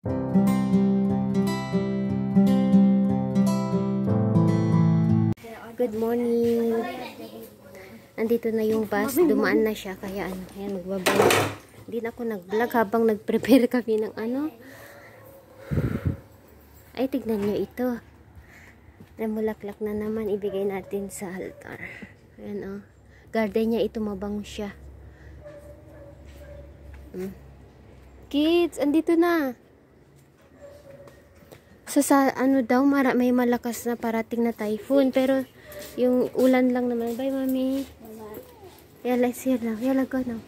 Good morning. Andito na yung bus. Dumaan na siya. Kaya ano, ayan, magbablog. Hindi na ako nag-vlog habang nag-prepare kami ng ano. Ay, tignan nyo ito. Namulaklak na naman. Ibigay natin sa altar. Ayan o. Garden niya ito, mabango siya. Kids, andito na. Sa ano daw, may malakas na parating na typhoon. Pero, yung ulan lang naman. Bye, mami. Yala, siya lang. Yala, go na.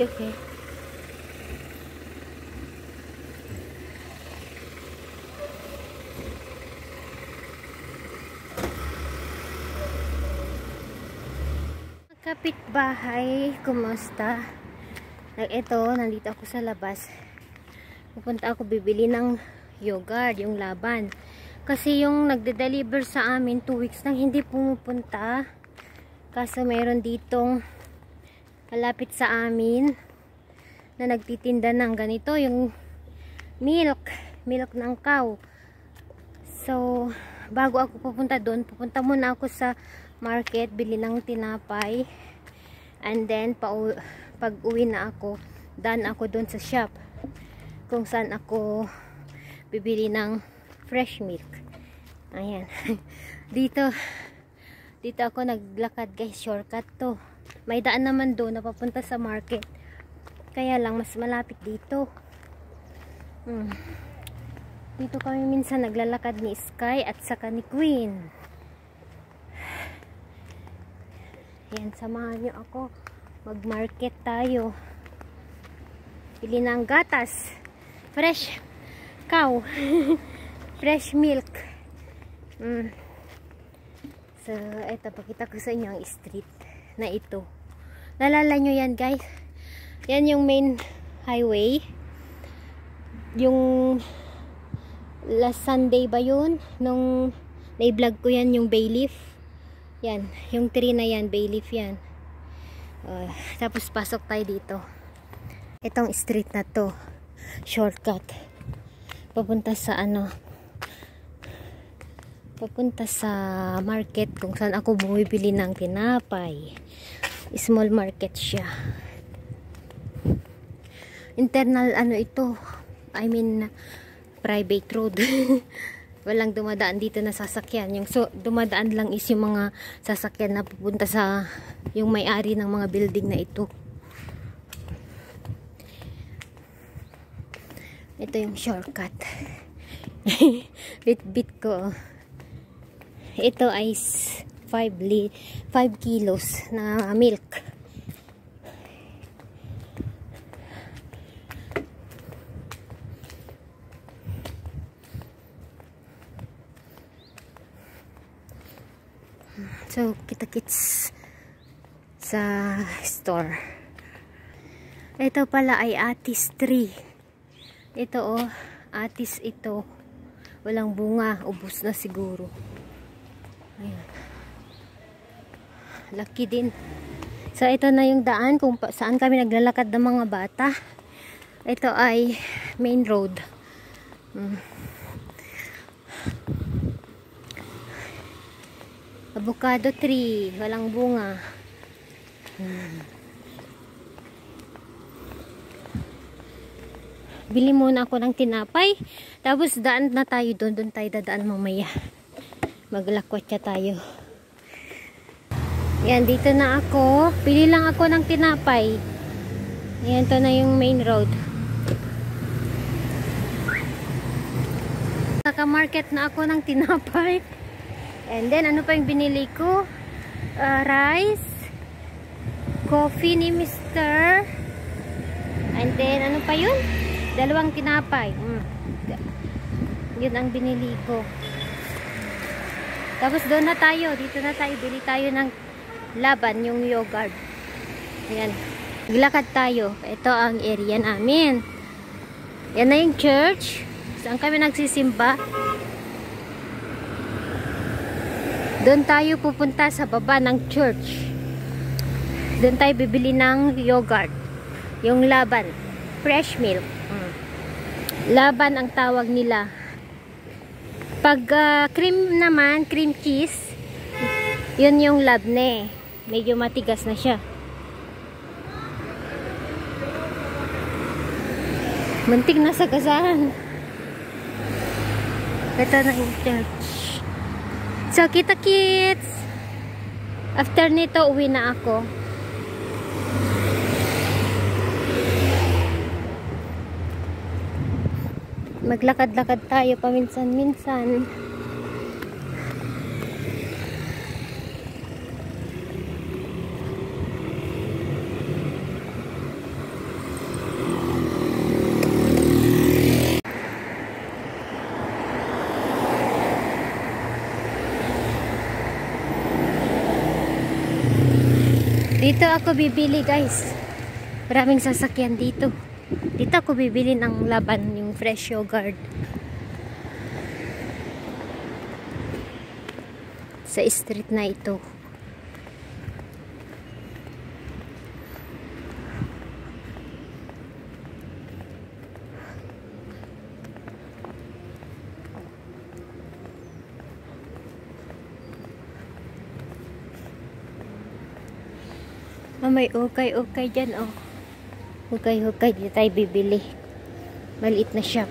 Okay. Kapitbahay, kumusta? Ito, nandito ako sa labas. Pupunta ako bibili ng yogurt, yung laban. Kasi yung nagde-deliver sa amin 2 weeks nang hindi pumupunta. Kaso meron ditong malapit sa amin na nagtitinda ng ganito, yung milk ng cow. So, bago ako pupunta doon, pupunta muna ako sa market, bili ng tinapay, and then pag uwi na ako, daan ako doon sa shop kung saan ako bibili ng fresh milk. Ayan. dito ako naglakad guys, shortcut to. May daan naman doon na papunta sa market, kaya lang mas malapit dito. Dito kami minsan naglalakad ni Sky at saka ni Queen. Yan, samahan nyo ako. Mag-market tayo. Bili ng gatas. Fresh cow. Fresh milk. So, eto, pakita ko sa inyo ang street na ito. Nalala nyo yan, guys? Yan yung main highway. Yung last Sunday ba yun? Nung na-vlog ko yan, yung Bayleaf. Yan, yung tree na yan, Bayleaf yan. Tapos pasok tayo dito. Itong street na to, shortcut. Papunta sa ano, papunta sa market kung saan ako bumibili ng tinapay. Small market siya. Internal ano ito, I mean private road. Walang dumadaan dito na sasakyan. Yung dumadaan lang is yung mga sasakyan na pupunta sa yung may-ari ng mga building na ito. Ito yung shortcut. Bit ko. Ito ay 5 kilos na milk. So, kita-kits sa store. Ito pala ay Atis tree. Ito oh, Atis ito. Walang bunga, ubos na siguro. Ayan. Lucky din. So, ito na yung daan kung saan kami naglalakad ng mga bata. Ito ay main road. Avocado tree, walang bunga. Bili muna ako ng tinapay. Tapos daan na tayo doon. Doon tayo dadaan mamaya. Maglakwatsa tayo. Yan, dito na ako. Bili lang ako ng tinapay. Yan, to na yung main road. Naka-market na ako ng tinapay. And then, ano pa yung binili ko? Rice. Coffee ni Mr. And then, ano pa yun? 2 tinapay. Yun ang binili ko. Tapos doon na tayo. Dito na tayo. Bili tayo ng laban, yung yogurt. Ayan. Maglakad tayo. Ito ang area namin. Yan na yung church. Saan kami nagsisimba? Doon tayo pupunta sa baba ng church. Doon tayo bibili ng yogurt. Yung laban. Fresh milk. Laban ang tawag nila. Pag cream naman, cream cheese, yun yung labne. Medyo matigas na siya. Muntik na sa gasahan. Ito na yung church. So, kita kids. After nito, uwi na ako. Maglakad-lakad tayo paminsan-minsan. Dito ako bibili, guys. Maraming sasakyan dito. Dito ako bibili ng laban, yung fresh yogurt. Sa street na ito. May ukay-ukay dyan, oh. Hukay-hukay, dito tayo bibili. Maliit na shop.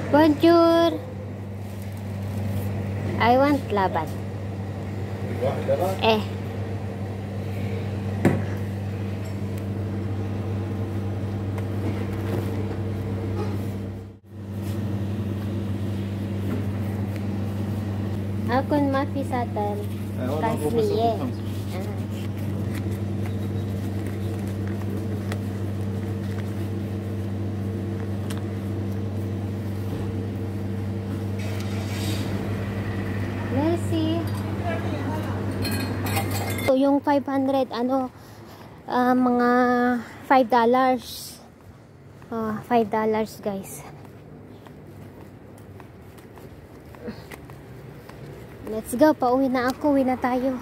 Bonjour! I want laban. Eh. Akon mafi satan. Kasmiye. Merci. So, yung 500, mga $5. $5, guys. Let's go, pauwi na ako, uwi na tayo.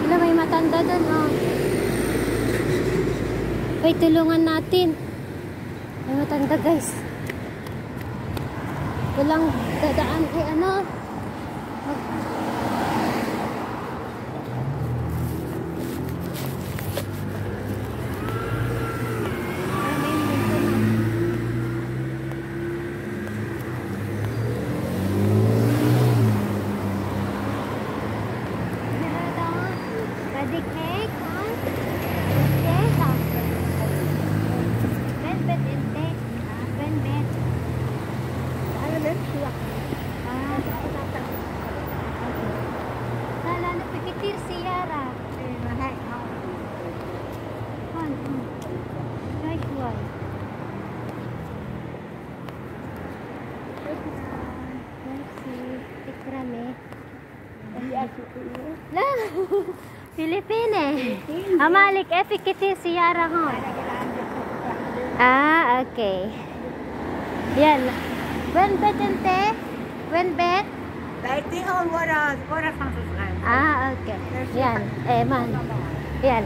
Wala, may matanda doon, oh. Ay, tulungan natin. May matanda, guys. Walang dadaan, Pilipine. Amalik efikiti siyara ho. Ah, okay. Yan. When bet ente? When bet? Ah, okay. Yan. Man. Yan.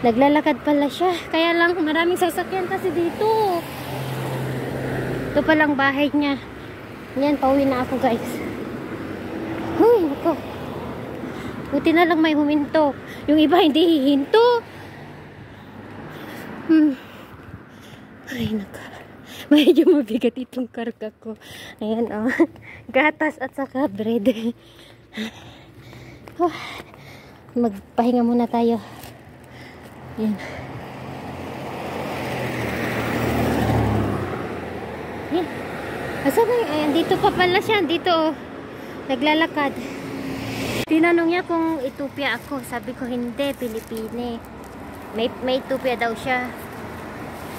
Naglalakad pala siya. Kaya lang maraming sasakyan kasi dito. Ito palang bahay niya. Yan, pauwi na ako, guys. Huy, nako. Buti na lang may huminto. Yung iba hindi hihinto. Ay, nako. Medyo mabigat itong karga ko. Ayan, oh. Gatas at saka bread. Magpahinga muna tayo. Ayan. Ayan. Asa ba yung, ayan, dito pa pala siya. Dito, oh. Naglalakad. Tinanong niya kung Ethiopia ako. Sabi ko hindi, Pilipine. May Ethiopia daw siya.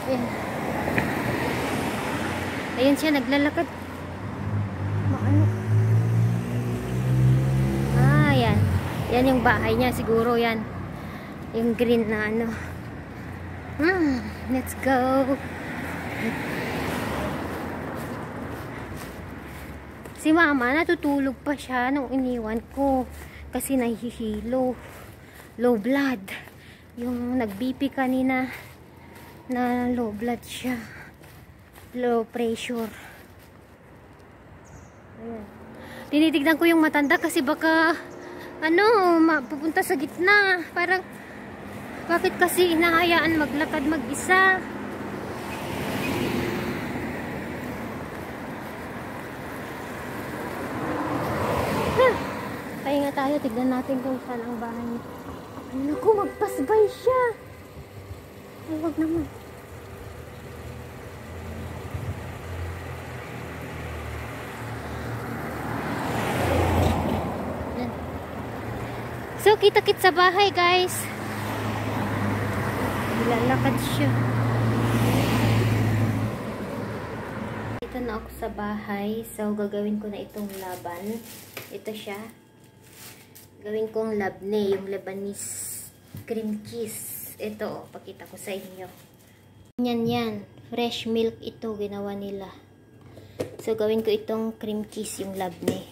Ayan. Ayan siya, naglalakad. Maano? Ah, yan. Yan yung bahay niya, siguro yan. Yung green na ano. Let's go. Si mama, natutulog pa siya nung iniwan ko. Kasi nahihilo. Low blood. Yung nag-BP kanina na low blood siya. Low pressure. Ayan. Tinitignan ko yung matanda kasi baka pupunta sa gitna. Parang bakit kasi inahayaan maglakad mag-isa? Pahinga tayo, tignan natin kung saan ang bahay niya. Ay naku, magpasbay siya. Ay, wag naman. Yan. So, kita-kit sa bahay, guys. Lalakad siya. Dito na ako sa bahay. So, gagawin ko na itong laban. Ito siya. Gawin kong labne, yung Lebanese cream cheese. Ito, pakita ko sa inyo. Yan. Fresh milk ito, ginawa nila. So, gawin ko itong cream cheese, yung labne.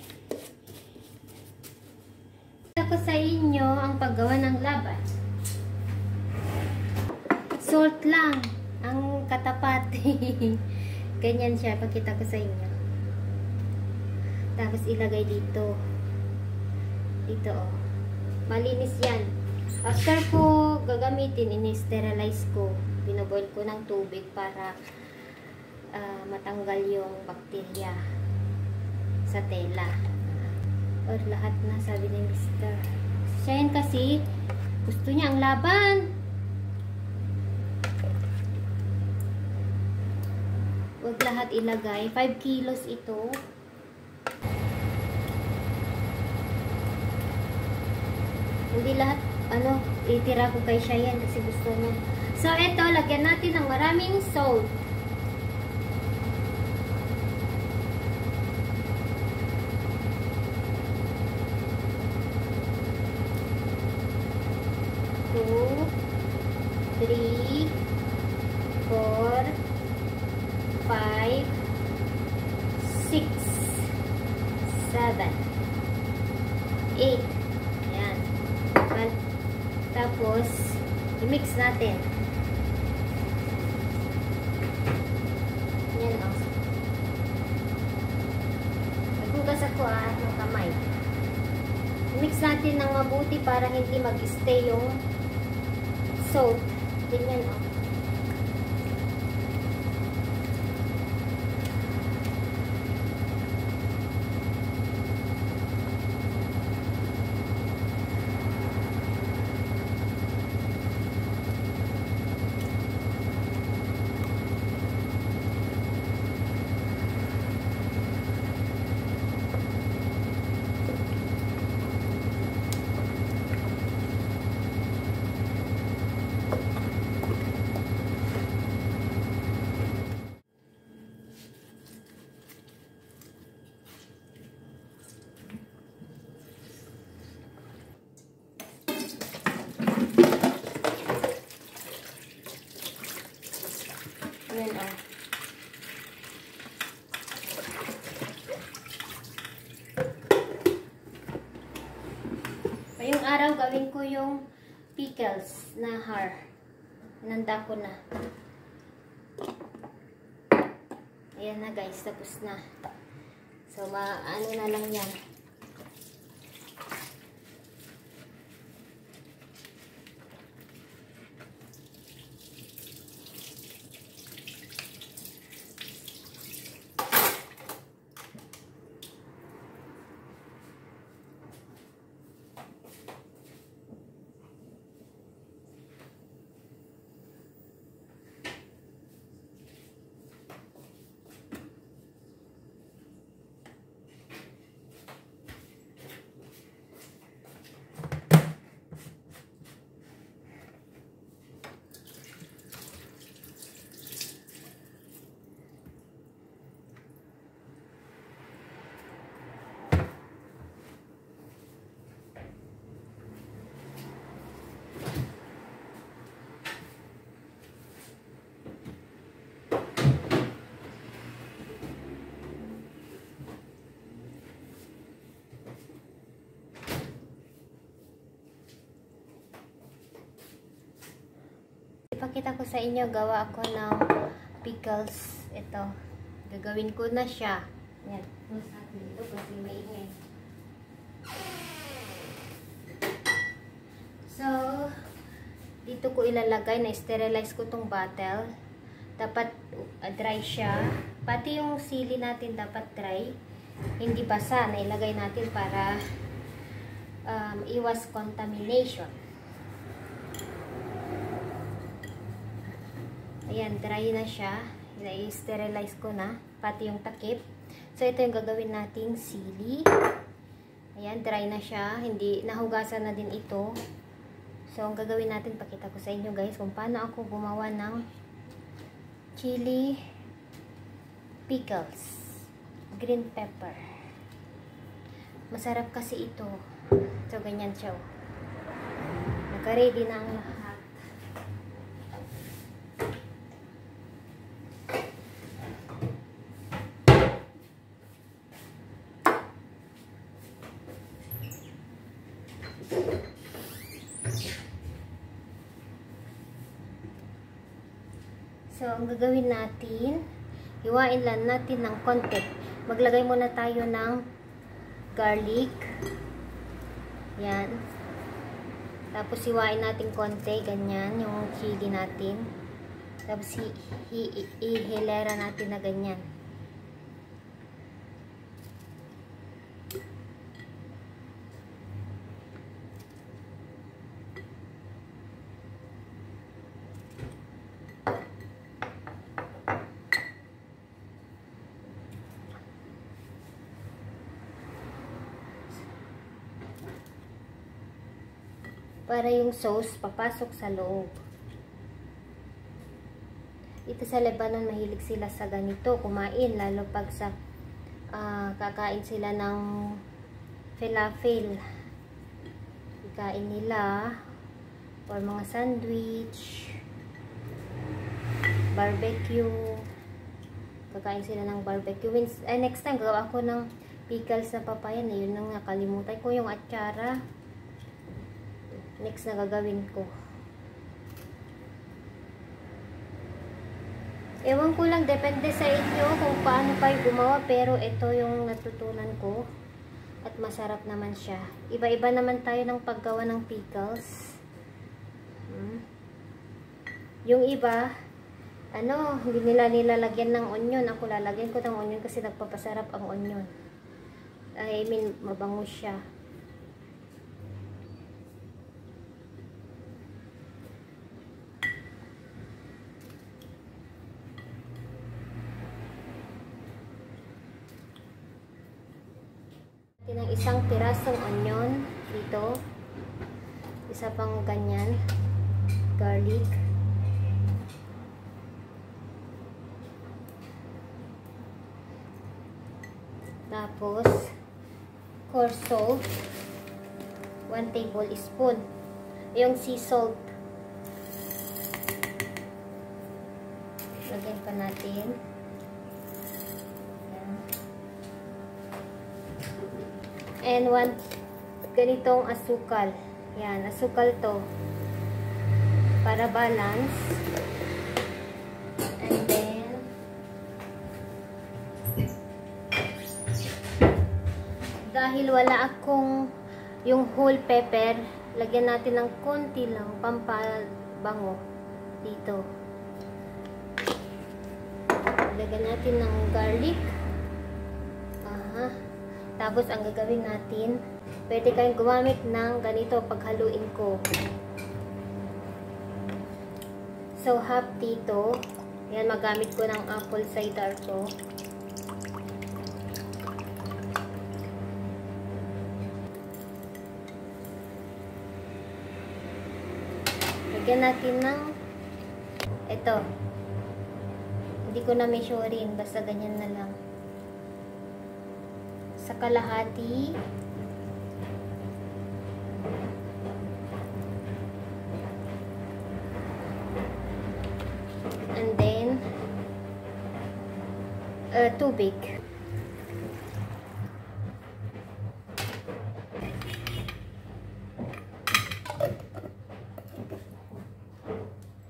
Pakita ko sa inyo ang paggawa ng laban. Salt lang ang katapat. Ganyan siya, pakita ko sa inyo. Tapos ilagay dito. Dito, oh. Malinis yan. After ko gagamitin, ini-sterilize ko. Binoboil ko ng tubig para matanggal yung bakterya sa tela. Or lahat na, sabi ni Mr. Siya yan kasi, gusto niya ang laban. Huwag lahat ilagay. 5 kilos ito. Hindi lahat, itira ko kay Cheyenne kasi gusto niya. So, ito, lagyan natin ng maraming salt. Two, 3, 4, 5, 6, 7, 8. Ayan. Tapos, i-mix natin. Ayan, o. Naghugas ako, ng kamay. I-mix natin ng mabuti para hindi mag-stay yung salt. Ganyan, o. Ayan, o. Ngayong araw, gawin ko yung pickles na har. Nanda ko na. Ayan na, guys. Tapos na. So, ano na lang yan. Ipakita ko sa inyo, gawa ako ng pickles. Ito. Gagawin ko na siya. Yan. Close natin ito kasi maingay. So, dito ko ilalagay, na-sterilize ko tong bottle. Dapat dry siya. Pati yung sili natin dapat dry. Hindi basa na ilagay natin para iwas contamination. Ayan, dry na siya. I-sterilize ko na. Pati yung takip. So, ito yung gagawin nating sili. Ayan, dry na siya. Hindi, nahugasan na din ito. So, ang gagawin natin, pakita ko sa inyo guys, kung paano ako gumawa ng chili pickles. Green pepper. Masarap kasi ito. So, ganyan siya. Naka-ready na ang lahat. So, ang gagawin natin, hiwain lang natin ng konti. Maglagay muna tayo ng garlic. Yan. Tapos, hiwain natin konti. Ganyan, yung chili natin. Tapos, ihilera natin na ganyan. Para yung sauce papasok sa loob. Ito sa Lebanon, mahilig sila sa ganito, kumain, lalo pag sa kakain sila ng falafel. Kain nila or mga sandwich, barbecue. Kakain sila ng barbecue. Next time, gawa ako ng pickles na papaya. Yun nang nakalimutan ko, yung atsara. Next na gagawin ko. Ewan ko lang, depende sa inyo kung paano kayo gumawa, pero ito yung natutunan ko at masarap naman siya. Iba-iba naman tayo ng paggawa ng pickles. Yung iba, hindi nila nilalagyan ng onion. Ako lalagyan ko ng onion kasi nagpapasarap ang onion. I mean, mabango siya. Ng isang pirasong onion dito, isa pang ganyan garlic, tapos coarse salt 1 tablespoon, yung sea salt lagyan pa natin. And ganitong asukal. Yan, asukal to. Para balance. And then, dahil wala akong yung whole pepper, lagyan natin ng konti lang, pampabango dito. Lagyan natin ng garlic. Tapos, ang gagawin natin, pwede kayong gumamit ng ganito paghaluin ko. So, half dito. Yan, magamit ko ng apple cider to. Lagyan natin ng ito. Hindi ko na measurein, basta ganyan na lang. Sa kalahati. And then, tubig.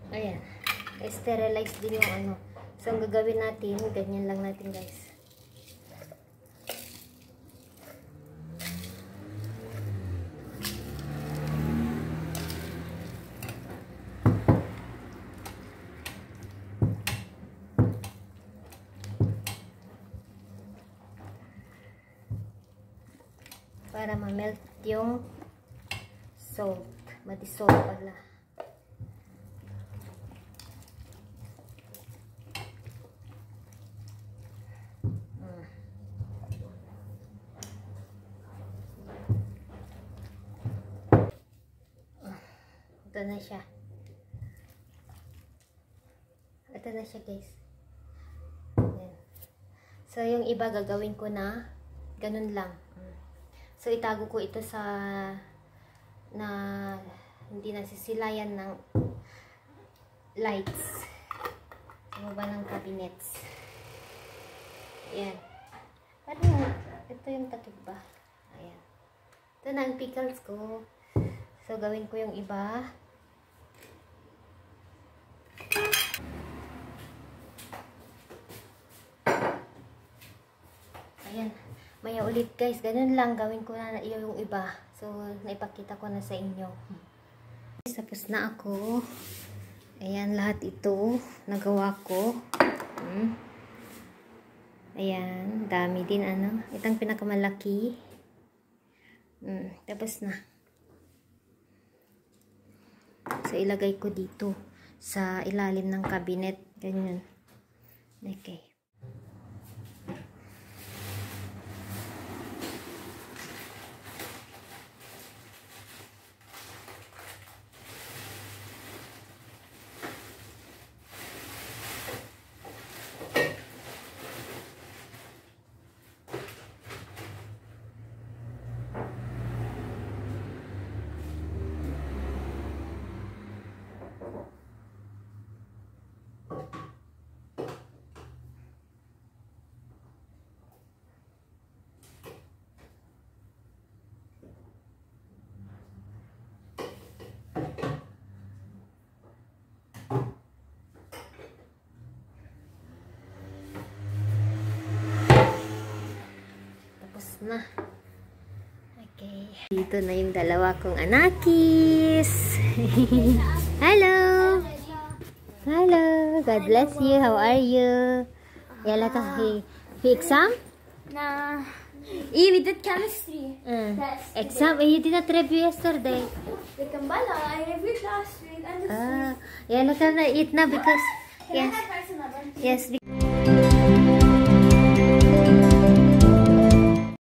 Ayan. sterilize din yung ano. So, ang gagawin natin, ganyan lang natin guys. Para ma-melt yung salt. Ma-dissolve pala. Ito na siya. Ito na siya guys. Ayan. So yung iba gagawin ko na ganun lang. So itago ko ito sa na hindi nasisilayan ng lights. Sa baba ng cabinets. Ayan. Parang ito yung takip ba? Ayan. Ito na ang pickles ko. So gawin ko yung iba. Ayan. Maya ulit guys. Ganun lang. Gawin ko na yung iba. So, naipakita ko na sa inyo. Tapos na ako. Ayan. Lahat ito. Nagawa ko. Ayan. Dami din ano. Itong pinakamalaki. Tapos na. So, ilagay ko dito. Sa ilalim ng cabinet. Ganyan. Okay. Na. Okay. Dito na yung dalawa kong anakis. Hello. Hello. God bless you. How are you? Yala ka exam? Nah. We did chemistry. Exam? You did not review yesterday. The Kambala, I reviewed last week. And Yala ka na eat na because yes. Yes.